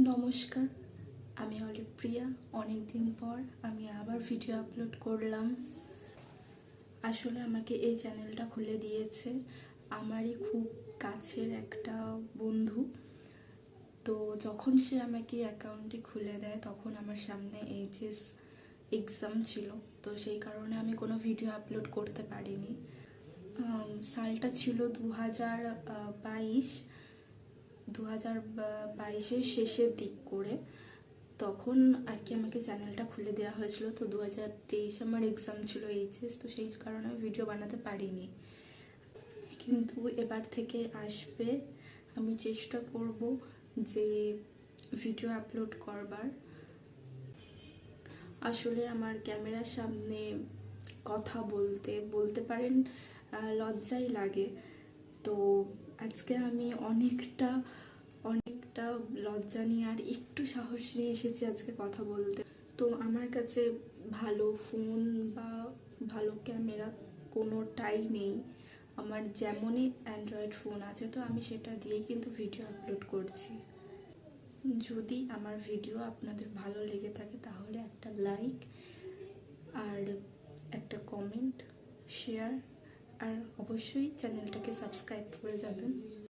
নমস্কার, আমি অলিপ্রিয়া। অনেক দিন পর আমি আবার ভিডিও আপলোড করলাম। আসলে আমাকে এই চ্যানেলটা খুলে দিয়েছে আমারই খুব কাছের একটা বন্ধু। তো যখন সে আমাকে অ্যাকাউন্টটি খুলে দেয় তখন আমার সামনে এইচএস এক্সাম ছিল, তো সেই কারণে আমি কোনো ভিডিও আপলোড করতে পারিনি। সালটা ছিল 2022, 2022-এর শেষের দিক করে। তখন আর কি আমাকে চ্যানেলটা খুলে দেওয়া হয়েছিল। তো 2023 আমার এক্সাম ছিল এইচএস, তো সেই কারণে আমি ভিডিও বানাতে পারিনি। কিন্তু এবার থেকে আসবে, আমি চেষ্টা করব যে ভিডিও আপলোড করবার। আসলে আমার ক্যামেরার সামনে কথা বলতে বলতে পারেন লজ্জাই লাগে। তো আজকে আমি অনেকটা অনেকটা লজ্জা নিয়ে আর একটু সাহস নিয়ে এসেছি আজকে কথা বলতে। তো আমার কাছে ভালো ফোন বা ভালো ক্যামেরা কোনোটাই নেই। আমার যেমনই অ্যান্ড্রয়েড ফোন আছে, তো আমি সেটা দিয়েই কিন্তু ভিডিও আপলোড করছি। যদি আমার ভিডিও আপনাদের ভালো লেগে থাকে তাহলে একটা লাইক আর একটা কমেন্ট, শেয়ার আর অবশ্যই চ্যানেলটাকে সাবস্ক্রাইব করে যাবেন।